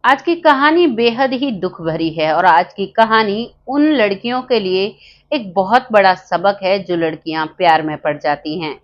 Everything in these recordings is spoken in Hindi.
आज की कहानी बेहद ही दुख भरी है और आज की कहानी उन लड़कियों के लिए एक बहुत बड़ा सबक है जो लड़कियां प्यार में पड़ जाती हैं।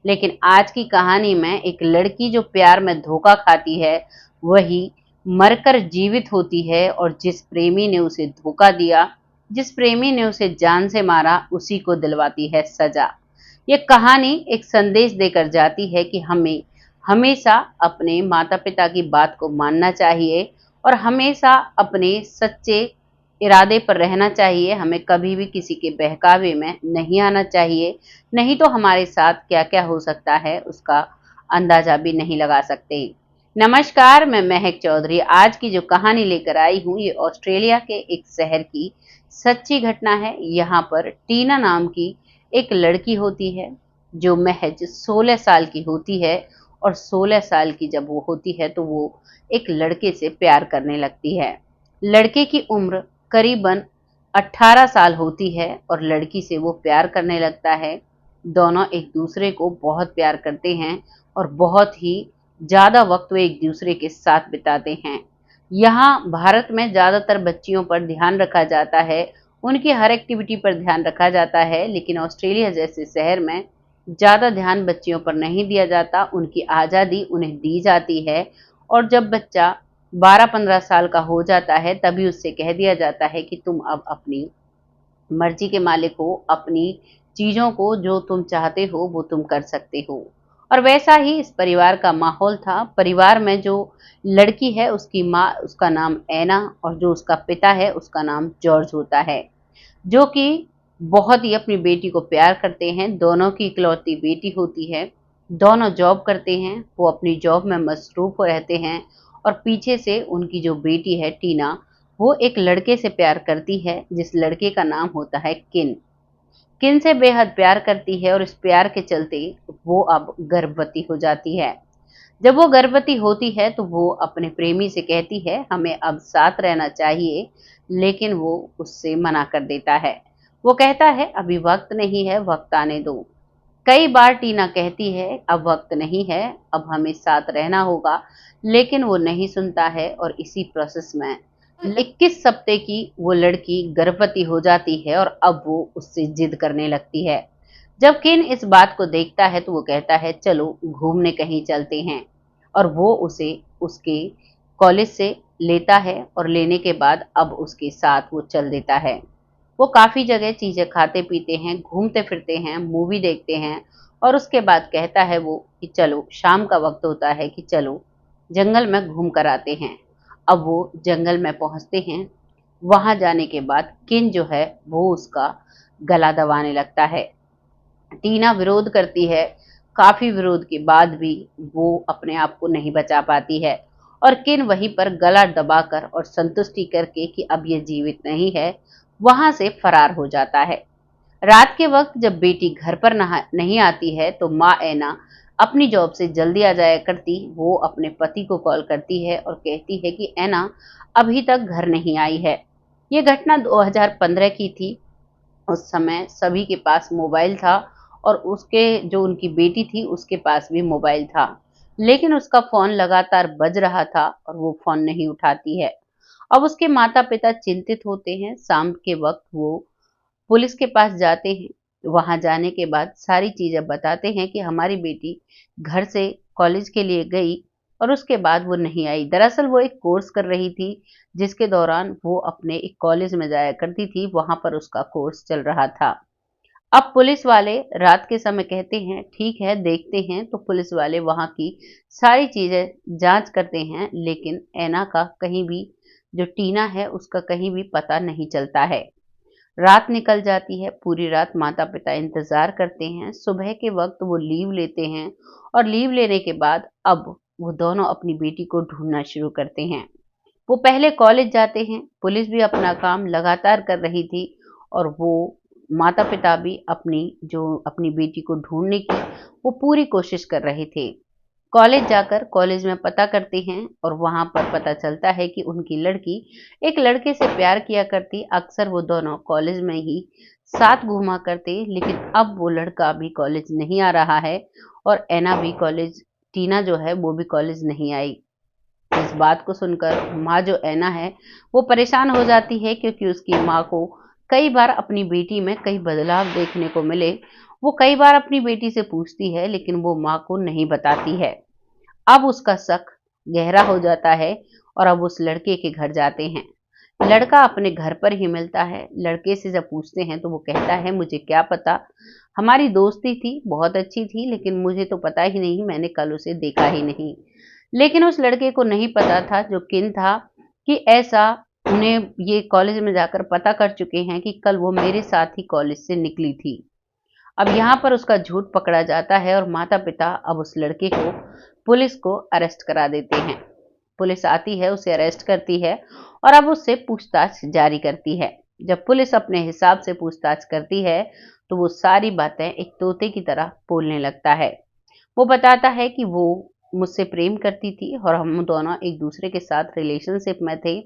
लेकिन आज की कहानी में एक लड़की जो प्यार में धोखा खाती है, वही मरकर जीवित होती है और जिस प्रेमी ने उसे धोखा दिया, जिस प्रेमी ने उसे जान से मारा, उसी को दिलवाती है सजा। ये कहानी एक संदेश देकर जाती है कि हमें हमेशा अपने माता-पिता की बात को मानना चाहिए और हमेशा अपने सच्चे इरादे पर रहना चाहिए। हमें कभी भी किसी के बहकावे में नहीं आना चाहिए, नहीं तो हमारे साथ क्या-क्या हो सकता है उसका अंदाजा भी नहीं लगा सकते। नमस्कार, मैं महक चौधरी। आज की जो कहानी लेकर आई हूँ, ये ऑस्ट्रेलिया के एक शहर की सच्ची घटना है। यहाँ पर टीना नाम की एक लड़की होती है, जो महज 16 साल की होती है और 16 साल की जब वो होती है तो वो एक लड़के से प्यार करने लगती है। लड़के की उम्र करीबन 18 साल होती है और लड़की से वो प्यार करने लगता है। दोनों एक दूसरे को बहुत प्यार करते हैं और बहुत ही ज़्यादा वक्त वो एक दूसरे के साथ बिताते हैं। यहाँ भारत में ज़्यादातर बच्चियों पर ध्यान रखा जाता है, उनकी हर एक्टिविटी पर ध्यान रखा जाता है, लेकिन ऑस्ट्रेलिया जैसे शहर में ज़्यादा ध्यान बच्चियों पर नहीं दिया जाता, उनकी आज़ादी उन्हें दी जाती है और जब बच्चा 12-15 साल का हो जाता है, तभी उससे कह दिया जाता है कि तुम अब अपनी मर्जी के मालिक हो, अपनी चीज़ों को जो तुम चाहते हो वो तुम कर सकते हो। और वैसा ही इस परिवार का माहौल था। परिवार में जो लड़की है उसकी माँ, उसका नाम ऐना और जो उसका पिता है उसका नाम जॉर्ज होता है, जो कि बहुत ही अपनी बेटी को प्यार करते हैं। दोनों की इकलौती बेटी होती है। दोनों जॉब करते हैं, वो अपनी जॉब में मसरूफ़ रहते हैं और पीछे से उनकी जो बेटी है टीना, वो एक लड़के से प्यार करती है जिस लड़के का नाम होता है किन। किन से बेहद प्यार करती है और इस प्यार के चलते वो अब गर्भवती हो जाती है। जब वो गर्भवती होती है तो वो अपने प्रेमी से कहती है हमें अब साथ रहना चाहिए, लेकिन वो उससे मना कर देता है। वो कहता है अभी वक्त नहीं है, वक्त आने दो। कई बार टीना कहती है अब वक्त नहीं है, अब हमें साथ रहना होगा, लेकिन वो नहीं सुनता है और इसी प्रोसेस में 21 हफ्ते की वो लड़की गर्भवती हो जाती है और अब वो उससे जिद करने लगती है। जब किन इस बात को देखता है तो वो कहता है चलो घूमने कहीं चलते हैं और वो उसे उसके कॉलेज से लेता है और लेने के बाद अब उसके साथ वो चल देता है। वो काफ़ी जगह चीज़ें खाते-पीते हैं, घूमते-फिरते हैं, मूवी देखते हैं और उसके बाद कहता है वो कि चलो शाम का वक़्त होता है कि चलो जंगल में घूम कर आते हैं। अब वो जंगल में पहुँचते हैं। वहाँ जाने के बाद किन जो है वो उसका गला दबाने लगता है। टीना विरोध करती है, काफ़ी विरोध के बाद भी वो अपने आप को नहीं बचा पाती है और किन वहीं पर गला दबाकर और संतुष्टि करके कि अब ये जीवित नहीं है, वहाँ से फरार हो जाता है। रात के वक़्त जब बेटी घर पर नहीं आती है तो माँ ऐना अपनी जॉब से जल्दी आ जाया करती। वो अपने पति को कॉल करती है और कहती है कि ऐना अभी तक घर नहीं आई है। ये घटना 2015 की थी। उस समय सभी के पास मोबाइल था और उसके जो उनकी बेटी थी उसके पास भी मोबाइल था, लेकिन उसका फ़ोन लगातार बज रहा था और वो फ़ोन नहीं उठाती है। अब उसके माता-पिता चिंतित होते हैं। शाम के वक़्त वो पुलिस के पास जाते हैं। वहाँ जाने के बाद सारी चीज़ें बताते हैं कि हमारी बेटी घर से कॉलेज के लिए गई और उसके बाद वो नहीं आई। दरअसल वो एक कोर्स कर रही थी, जिसके दौरान वो अपने एक कॉलेज में जाया करती थी, वहाँ पर उसका कोर्स चल रहा था। अब पुलिस वाले रात के समय कहते हैं, ठीक है देखते हैं, तो पुलिस वाले वहाँ की सारी चीज़ें जाँच करते हैं, लेकिन ऐना का कहीं भी, जो टीना है उसका कहीं भी पता नहीं चलता है। रात निकल जाती है, पूरी रात माता-पिता इंतज़ार करते हैं, सुबह के वक़्त वो लीव लेते हैं और लीव लेने के बाद अब वो दोनों अपनी बेटी को ढूँढना शुरू करते हैं। वो पहले कॉलेज जाते हैं, पुलिस भी अपना काम लगातार कर रही थी और वो माता-पिता भी अपनी बेटी को ढूँढने की वो पूरी कोशिश कर रहे थे। कॉलेज जाकर कॉलेज में पता करते हैं और वहाँ पर पता चलता है कि उनकी लड़की एक लड़के से प्यार किया करती। अक्सर वो दोनों कॉलेज में ही साथ घूमा करते, लेकिन अब वो लड़का अभी कॉलेज नहीं आ रहा है और ऐना भी कॉलेज टीना जो है वो भी कॉलेज नहीं आई। इस बात को सुनकर माँ जो ऐना है वो परेशान हो जाती है, क्योंकि उसकी माँ को कई बार अपनी बेटी में कई बदलाव देखने को मिले। वो कई बार अपनी बेटी से पूछती है, लेकिन वो माँ को नहीं बताती है। अब उसका शक गहरा हो जाता है और अब उस लड़के के घर जाते हैं। लड़का अपने घर पर ही मिलता है। लड़के से जब पूछते हैं तो वो कहता है, मुझे क्या पता, हमारी दोस्ती थी, बहुत अच्छी थी, लेकिन मुझे तो पता ही नहीं, मैंने कल उसे देखा ही नहीं। लेकिन उस लड़के को नहीं पता था, जो किन था, कि ऐसा उन्हें ये कॉलेज में जाकर पता कर चुके हैं कि कल वो मेरे साथ ही कॉलेज से निकली थी। अब यहाँ पर उसका झूठ पकड़ा जाता है और माता पिता अब उस लड़के को पुलिस को अरेस्ट करा देते हैं। पुलिस आती है, उसे अरेस्ट करती है और अब उससे पूछताछ जारी करती है। जब पुलिस अपने हिसाब से पूछताछ करती है तो वो सारी बातें एक तोते की तरह बोलने लगता है। वो बताता है कि वो मुझसे प्रेम करती थी और हम दोनों एक दूसरे के साथ रिलेशनशिप में थे,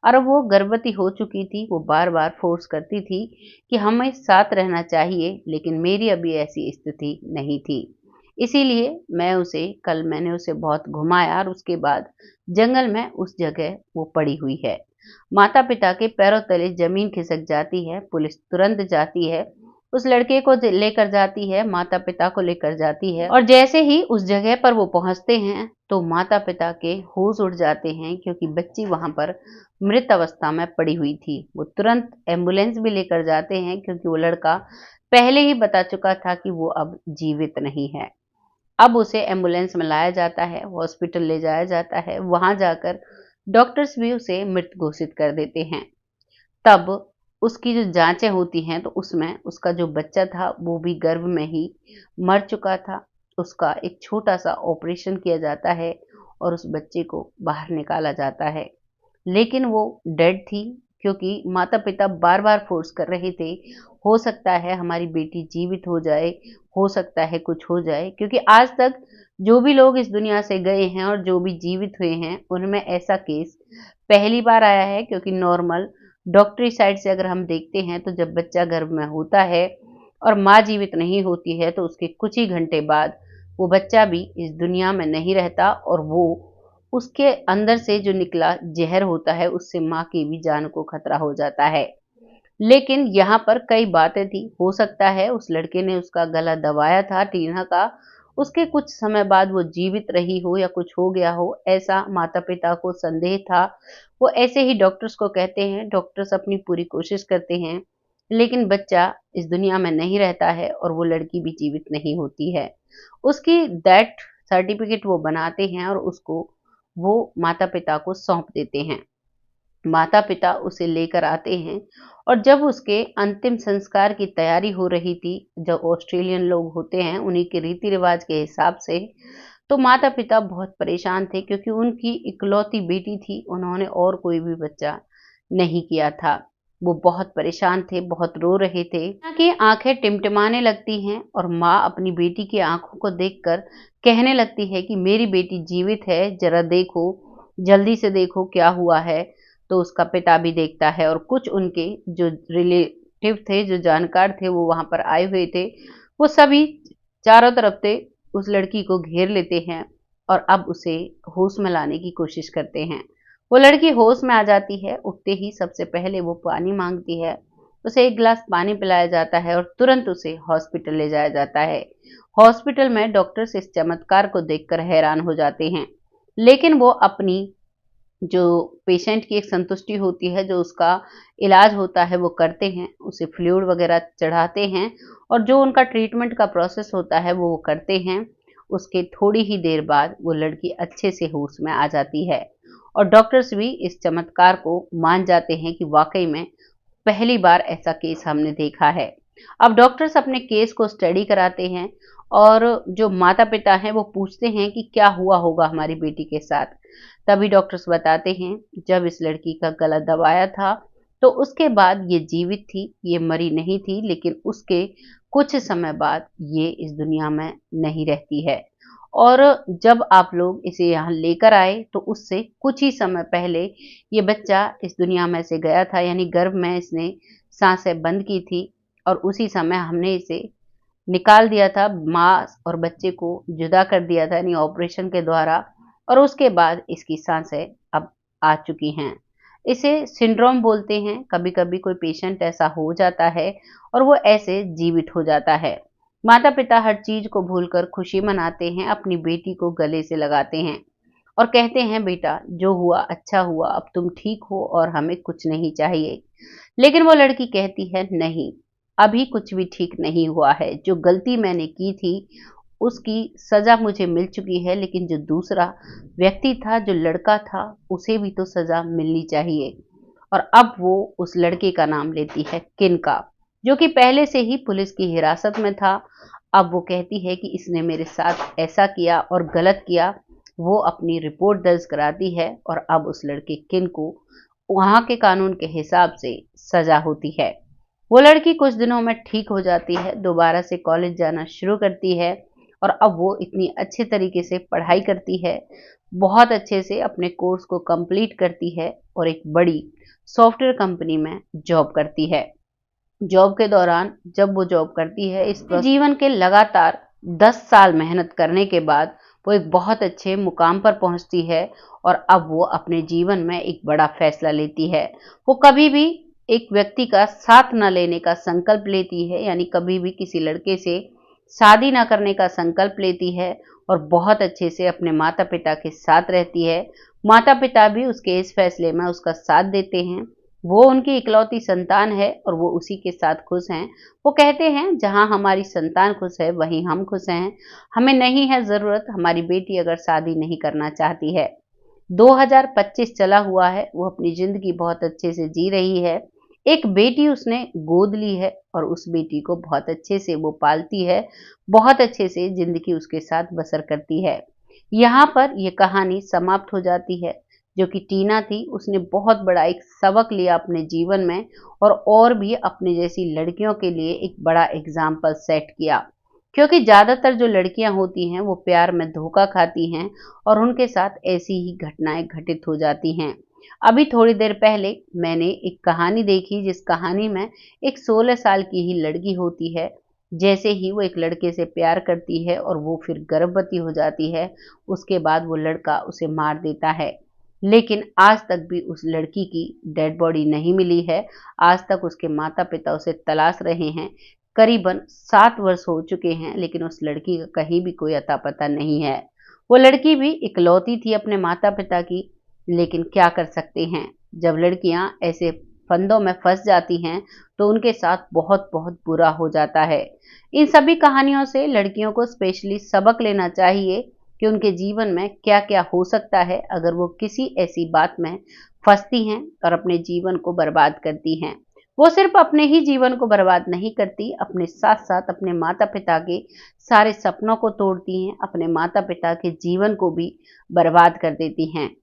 और वो गर्भवती हो चुकी थी। वो बार बार फोर्स करती थी कि हमें साथ रहना चाहिए, लेकिन मेरी अभी ऐसी स्थिति नहीं थी। इसीलिए मैंने उसे बहुत घुमाया और उसके बाद जंगल में उस जगह वो पड़ी हुई है। माता पिता के पैरों तले जमीन खिसक जाती है। पुलिस तुरंत जाती है, उस लड़के को लेकर जाती है, माता पिता को लेकर जाती है, और जैसे ही उस जगह पर वो पहुंचते हैं तो माता पिता के होश उड़ जाते हैं, क्योंकि बच्ची वहां पर मृत अवस्था में पड़ी हुई थी। वो तुरंत एम्बुलेंस भी लेकर जाते हैं, क्योंकि वो लड़का पहले ही बता चुका था कि वो अब जीवित नहीं है। अब उसे एम्बुलेंस में लाया जाता है, हॉस्पिटल ले जाया जाता है। वहां जाकर डॉक्टर्स भी उसे मृत घोषित कर देते हैं। तब उसकी जो जांचें होती हैं तो उसमें उसका जो बच्चा था वो भी गर्भ में ही मर चुका था। उसका एक छोटा सा ऑपरेशन किया जाता है और उस बच्चे को बाहर निकाला जाता है, लेकिन वो डेड थी, क्योंकि माता पिता बार बार फोर्स कर रहे थे, हो सकता है हमारी बेटी जीवित हो जाए, हो सकता है कुछ हो जाए, क्योंकि आज तक जो भी लोग इस दुनिया से गए हैं और जो भी जीवित हुए हैं उनमें ऐसा केस पहली बार आया है। क्योंकि नॉर्मल डॉक्टरी साइड से अगर हम देखते हैं तो जब बच्चा गर्भ में होता है और माँ जीवित नहीं होती है तो उसके कुछ ही घंटे बाद वो बच्चा भी इस दुनिया में नहीं रहता, और वो उसके अंदर से जो निकला जहर होता है उससे माँ की भी जान को खतरा हो जाता है। लेकिन यहाँ पर कई बातें थी। हो सकता है उस लड़के ने उसका गला दबाया था टीना का, उसके कुछ समय बाद वो जीवित रही हो या कुछ हो गया हो, ऐसा माता पिता को संदेह था। वो ऐसे ही डॉक्टर्स को कहते हैं, डॉक्टर्स अपनी पूरी कोशिश करते हैं, लेकिन बच्चा इस दुनिया में नहीं रहता है और वो लड़की भी जीवित नहीं होती है। उसकी डेथ सर्टिफिकेट वो बनाते हैं और उसको वो माता पिता को सौंप देते हैं। माता पिता उसे लेकर आते हैं और जब उसके अंतिम संस्कार की तैयारी हो रही थी, जो ऑस्ट्रेलियन लोग होते हैं उन्हीं के रीति रिवाज के हिसाब से, तो माता पिता बहुत परेशान थे, क्योंकि उनकी इकलौती बेटी थी, उन्होंने और कोई भी बच्चा नहीं किया था। वो बहुत परेशान थे, बहुत रो रहे थे। माँ की आंखें टिमटिमाने लगती हैं और माँ अपनी बेटी की आंखों को देखकर कहने लगती है कि मेरी बेटी जीवित है, जरा देखो, जल्दी से देखो क्या हुआ है। तो उसका पिता भी देखता है और कुछ उनके जो रिलेटिव थे, जो जानकार थे, वो वहां पर आए हुए थे, वो सभी चारों तरफ से उस लड़की को घेर लेते हैं और अब उसे होश में लाने की कोशिश करते हैं। वो लड़की होश में आ जाती है। उठते ही सबसे पहले वो पानी मांगती है, उसे एक गिलास पानी पिलाया जाता है और तुरंत उसे हॉस्पिटल ले जाया जाता है। हॉस्पिटल में डॉक्टर्स इस चमत्कार को देखकर हैरान हो जाते हैं, लेकिन वो अपनी जो पेशेंट की एक संतुष्टि होती है, जो उसका इलाज होता है वो करते हैं, उसे फ्लूइड वगैरह चढ़ाते हैं और जो उनका ट्रीटमेंट का प्रोसेस होता है वो करते हैं। उसके थोड़ी ही देर बाद वो लड़की अच्छे से होश में आ जाती है और डॉक्टर्स भी इस चमत्कार को मान जाते हैं कि वाकई में पहली बार ऐसा केस हमने देखा है। अब डॉक्टर्स अपने केस को स्टडी कराते हैं और जो माता पिता हैं वो पूछते हैं कि क्या हुआ होगा हमारी बेटी के साथ। तभी डॉक्टर्स बताते हैं, जब इस लड़की का गला दबाया था तो उसके बाद ये जीवित थी, ये मरी नहीं थी, लेकिन उसके कुछ समय बाद ये इस दुनिया में नहीं रहती है। और जब आप लोग इसे यहाँ लेकर आए तो उससे कुछ ही समय पहले ये बच्चा इस दुनिया में से गया था, यानी गर्भ में इसने सांसें बंद की थी और उसी समय हमने इसे निकाल दिया था, माँ और बच्चे को जुदा कर दिया था, यानी ऑपरेशन के द्वारा और उसके बाद इसकी सांसें अब आ चुकी हैं। इसे सिंड्रोम बोलते हैं। कभी-कभी कोई पेशेंट ऐसा हो जाता है और वो ऐसे जीवित हो जाता है। माता-पिता हर चीज़ को भूलकर खुशी मनाते हैं, अपनी बेटी को गले से लगाते हैं और कहते हैं, बेटा जो हुआ अच्छा हुआ, अब तुम ठीक हो और हमें कुछ नहीं चाहिए। लेकिन वो लड़की कहती है, नहीं, अभी कुछ भी ठीक नहीं हुआ है। जो गलती मैंने की थी उसकी सज़ा मुझे मिल चुकी है, लेकिन जो दूसरा व्यक्ति था, जो लड़का था, उसे भी तो सज़ा मिलनी चाहिए। और अब वो उस लड़के का नाम लेती है किनका, जो कि पहले से ही पुलिस की हिरासत में था। अब वो कहती है कि इसने मेरे साथ ऐसा किया और गलत किया। वो अपनी रिपोर्ट दर्ज कराती है और अब उस लड़के किन को वहाँ के कानून के हिसाब से सज़ा होती है। वो लड़की कुछ दिनों में ठीक हो जाती है, दोबारा से कॉलेज जाना शुरू करती है और अब वो इतनी अच्छे तरीके से पढ़ाई करती है, बहुत अच्छे से अपने कोर्स को कंप्लीट करती है और एक बड़ी सॉफ्टवेयर कंपनी में जॉब करती है। जॉब के दौरान जब वो जॉब करती है, इस जीवन के लगातार 10 साल मेहनत करने के बाद वो एक बहुत अच्छे मुकाम पर पहुंचती है और अब वो अपने जीवन में एक बड़ा फैसला लेती है। वो कभी भी एक व्यक्ति का साथ न लेने का संकल्प लेती है, यानी कभी भी किसी लड़के से शादी ना करने का संकल्प लेती है और बहुत अच्छे से अपने माता-पिता के साथ रहती है। माता-पिता भी उसके इस फैसले में उसका साथ देते हैं। वो उनकी इकलौती संतान है और वो उसी के साथ खुश हैं। वो कहते हैं, जहाँ हमारी संतान खुश है वहीं हम खुश हैं। हमें नहीं है ज़रूरत, हमारी बेटी अगर शादी नहीं करना चाहती है। 2025 चला हुआ है, वो अपनी ज़िंदगी बहुत अच्छे से जी रही है। एक बेटी उसने गोद ली है और उस बेटी को बहुत अच्छे से वो पालती है, बहुत अच्छे से ज़िंदगी उसके साथ बसर करती है। यहाँ पर ये कहानी समाप्त हो जाती है। जो कि टीना थी, उसने बहुत बड़ा एक सबक लिया अपने जीवन में और भी अपने जैसी लड़कियों के लिए एक बड़ा एग्जाम्पल सेट किया। क्योंकि ज़्यादातर जो लड़कियां होती हैं वो प्यार में धोखा खाती हैं और उनके साथ ऐसी ही घटनाएं घटित हो जाती हैं। अभी थोड़ी देर पहले मैंने एक कहानी देखी, जिस कहानी में एक 16 साल की ही लड़की होती है। जैसे ही वो एक लड़के से प्यार करती है और वो फिर गर्भवती हो जाती है, उसके बाद वो लड़का उसे मार देता है। लेकिन आज तक भी उस लड़की की डेड बॉडी नहीं मिली है। आज तक उसके माता-पिता उसे तलाश रहे हैं। करीबन 7 वर्ष हो चुके हैं, लेकिन उस लड़की का कहीं भी कोई अता-पता नहीं है। वो लड़की भी इकलौती थी अपने माता-पिता की, लेकिन क्या कर सकते हैं, जब लड़कियां ऐसे फंदों में फंस जाती हैं, तो उनके साथ बहुत-बहुत बुरा हो जाता है। इन सभी कहानियों से लड़कियों को स्पेशली सबक लेना चाहिए कि उनके जीवन में क्या-क्या हो सकता है अगर वो किसी ऐसी बात में फंसती हैं और अपने जीवन को बर्बाद करती हैं। वो सिर्फ अपने ही जीवन को बर्बाद नहीं करती, अपने साथ-साथ अपने माता-पिता के सारे सपनों को तोड़ती हैं, अपने माता-पिता के जीवन को भी बर्बाद कर देती हैं।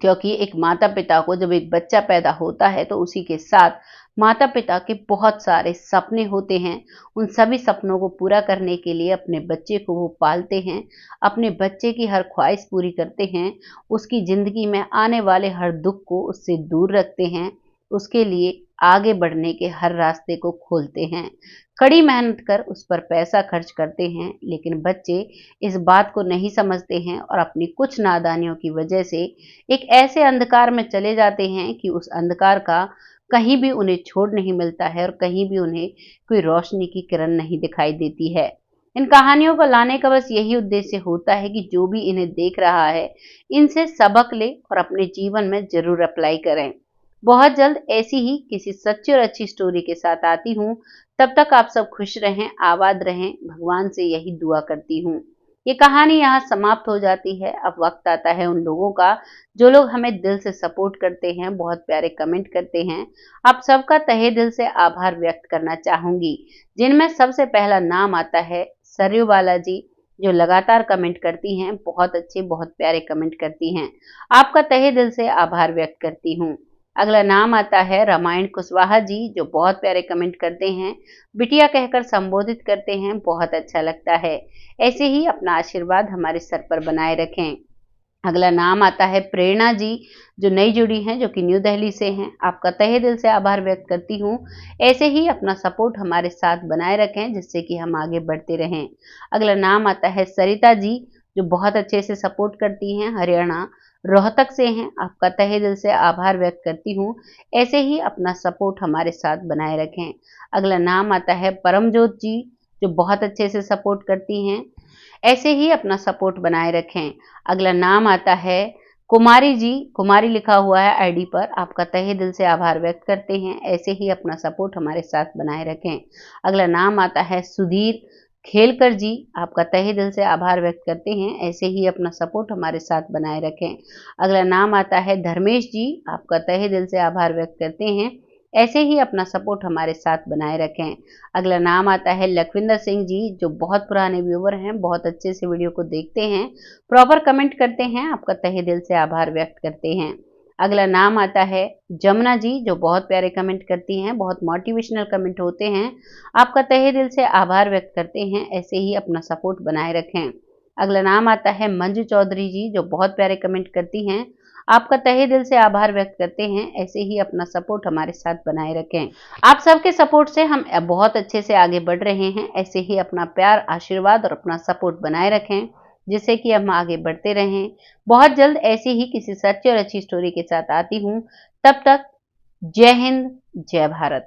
क्योंकि एक माता-पिता को जब एक बच्चा पैदा होता है तो उसी के साथ माता-पिता के बहुत सारे सपने होते हैं। उन सभी सपनों को पूरा करने के लिए अपने बच्चे को वो पालते हैं, अपने बच्चे की हर ख्वाहिश पूरी करते हैं, उसकी ज़िंदगी में आने वाले हर दुःख को उससे दूर रखते हैं, उसके लिए आगे बढ़ने के हर रास्ते को खोलते हैं। कड़ी मेहनत कर उस पर पैसा खर्च करते हैं, लेकिन बच्चे इस बात को नहीं समझते हैं और अपनी कुछ नादानियों की वजह से एक ऐसे अंधकार में चले जाते हैं कि उस अंधकार का कहीं भी उन्हें छोड़ नहीं मिलता है और कहीं भी उन्हें कोई रोशनी की किरण नहीं दिखाई देती है। इन कहानियों को लाने का बस यही उद्देश्य होता है कि जो भी इन्हें देख रहा है, इनसे सबक ले और अपने जीवन में ज़रूर अप्लाई करें। बहुत जल्द ऐसी ही किसी सच्ची और अच्छी स्टोरी के साथ आती हूँ। तब तक आप सब खुश रहें, आबाद रहें, भगवान से यही दुआ करती हूँ। ये कहानी यहाँ समाप्त हो जाती है। अब वक्त आता है उन लोगों का जो लोग हमें दिल से सपोर्ट करते हैं, बहुत प्यारे कमेंट करते हैं। आप सबका तहे दिल से आभार व्यक्त करना चाहूंगी, जिनमें सबसे पहला नाम आता है सरयू बालाजी, जो लगातार कमेंट करती हैं, बहुत अच्छे बहुत प्यारे कमेंट करती हैं। आपका तहे दिल से आभार व्यक्त करती हूँ। अगला नाम आता है रामायण कुशवाहा जी, जो बहुत प्यारे कमेंट करते हैं, बिटिया कहकर संबोधित करते हैं, बहुत अच्छा लगता है। ऐसे ही अपना आशीर्वाद हमारे सर पर बनाए रखें। अगला नाम आता है प्रेरणा जी, जो नई जुड़ी हैं, जो कि न्यू दिल्ली से हैं। आपका तहे दिल से आभार व्यक्त करती हूँ। ऐसे ही अपना सपोर्ट हमारे साथ बनाए रखें, जिससे कि हम आगे बढ़ते रहें। अगला नाम आता है सरिता जी, जो बहुत अच्छे से सपोर्ट करती हैं, हरियाणा रोहतक से हैं, आपका तहे दिल से आभार व्यक्त करती हूँ। ऐसे ही अपना सपोर्ट हमारे साथ बनाए रखें। अगला नाम आता है परमजोत जी, जो बहुत अच्छे से सपोर्ट करती हैं। ऐसे ही अपना सपोर्ट बनाए रखें। अगला नाम आता है कुमारी जी, कुमारी लिखा हुआ है आईडी पर, आपका तहे दिल से आभार व्यक्त करते हैं। ऐसे ही अपना सपोर्ट हमारे साथ बनाए रखें। अगला नाम आता है सुधीर खेलकर जी, आपका तहे दिल से आभार व्यक्त करते हैं। ऐसे ही अपना सपोर्ट हमारे साथ बनाए रखें। अगला नाम आता है धर्मेश जी, आपका तहे दिल से आभार व्यक्त करते हैं। ऐसे ही अपना सपोर्ट हमारे साथ बनाए रखें। अगला नाम आता है लखविंदर सिंह जी, जो बहुत पुराने व्यूवर हैं, बहुत अच्छे से वीडियो को देखते हैं, प्रॉपर कमेंट करते हैं, आपका तहे दिल से आभार व्यक्त करते हैं। अगला नाम आता है जमुना जी, जो बहुत प्यारे कमेंट करती हैं, बहुत मोटिवेशनल कमेंट होते हैं, आपका तहे दिल से आभार व्यक्त करते हैं। ऐसे ही अपना सपोर्ट बनाए रखें। अगला नाम आता है मंजू चौधरी जी, जो बहुत प्यारे कमेंट करती हैं, आपका तहे दिल से आभार व्यक्त करते हैं। ऐसे ही अपना सपोर्ट हमारे साथ बनाए रखें। आप सबके सपोर्ट से हम बहुत अच्छे से आगे बढ़ रहे हैं। ऐसे ही अपना प्यार, आशीर्वाद और अपना सपोर्ट बनाए रखें, जिससे कि हम आगे बढ़ते रहें। बहुत जल्द ऐसी ही किसी सच्ची और अच्छी स्टोरी के साथ आती हूँ। तब तक जय हिंद, जय भारत।